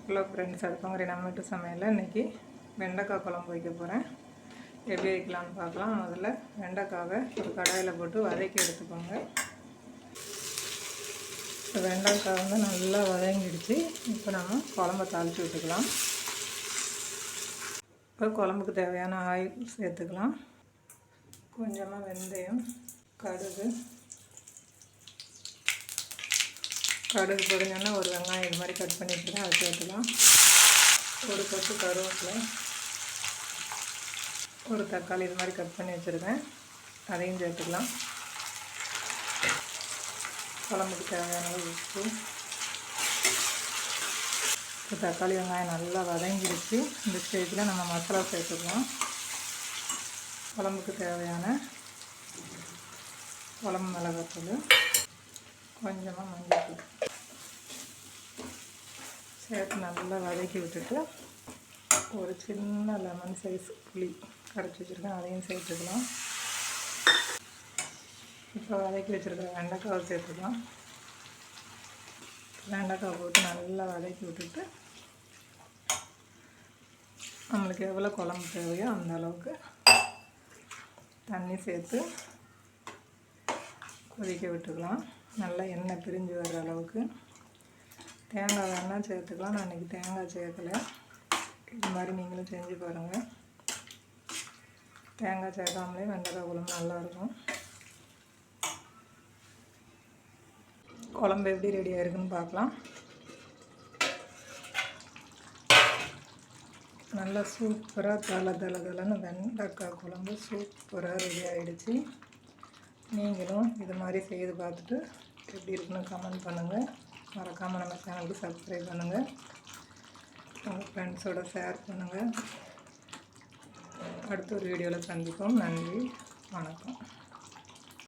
Hello friends, அதுக்கோங்க நம்ம வீட்டு சமையலில் இன்றைக்கி வெண்டைக்காய் குழம்பு வைக்க போகிறேன். எப்படி வைக்கலான்னு பார்க்கலாம். முதல்ல வெண்டைக்காவை ஒரு கடாயில் போட்டு வதக்கி எடுத்துக்கோங்க. வெண்டைக்காய் வந்து நல்லா வதங்கிடுச்சு. இப்போ நம்ம குழம்பை தாளித்து விட்டுக்கலாம். இப்போ குழம்புக்கு தேவையான ஆயில் சேர்த்துக்கலாம். கொஞ்சமாக வெந்தயம், கடுகு பொரிஞ்சோன்னா ஒரு வெங்காயம் இது மாதிரி கட் பண்ணி வச்சுருக்கேன், அதை சேர்த்துக்கலாம். ஒரு கொத்து கருவேப்பிலை, ஒரு தக்காளி இது மாதிரி கட் பண்ணி வச்சுருக்கேன், அதையும் சேர்த்துக்கலாம். குழம்புக்கு தேவையான உப்பு. இப்போ தக்காளி வெங்காயம் நல்லா வதங்கிடுச்சு. இந்த ஸ்டேஜில் நம்ம மசாலா சேர்த்துக்கலாம். குழம்புக்கு தேவையான குழம்பு மிளகாத்தூள், கொஞ்சமாக மஞ்சள் சேர்த்து நல்லா வதக்கி விட்டுட்டு ஒரு சின்ன லெமன் சைஸ் புளி கரைச்சி வச்சுருக்கேன், அதையும் சேர்த்துக்கலாம். இப்போ வதக்கி வச்சுருக்கிற வெண்டைக்காவை சேர்த்துக்கலாம். வெண்டைக்காய் போட்டு நல்லா வதக்கி விட்டுட்டு நம்மளுக்கு எவ்வளோ குழம்பு தேவையோ அந்த அளவுக்கு தண்ணி சேர்த்து கொதிக்க விட்டுக்கலாம். நல்லா எண்ணெய் பிரிஞ்சு வர்ற அளவுக்கு. தேங்காய் வேணால் சேர்த்துக்கலாம், நான் இன்றைக்கி தேங்காய் சேர்க்கலை. இது மாதிரி நீங்களும் செஞ்சு பாருங்கள். தேங்காய் சேர்க்காமலே வெண்டைக்காய் குழம்பு நல்லாயிருக்கும். குழம்பு எப்படி ரெடி ஆகிருக்குன்னு பார்க்கலாம். நல்லா சூப்பராக தலை வெண்டைக்காய் குழம்பு சூப்பராக ரெடி ஆகிடுச்சு. நீங்களும் இது மாதிரி செய்து பார்த்துட்டு எப்படி இருக்குன்னு கமெண்ட் பண்ணுங்கள். மறக்காமல் நம்ம சேனலுக்கு சப்ஸ்கிரைப் பண்ணுங்கள். உங்கள் ஃப்ரெண்ட்ஸோடு ஷேர் பண்ணுங்கள். அடுத்த ஒரு வீடியோவில் சந்திப்போம். நன்றி, வணக்கம்.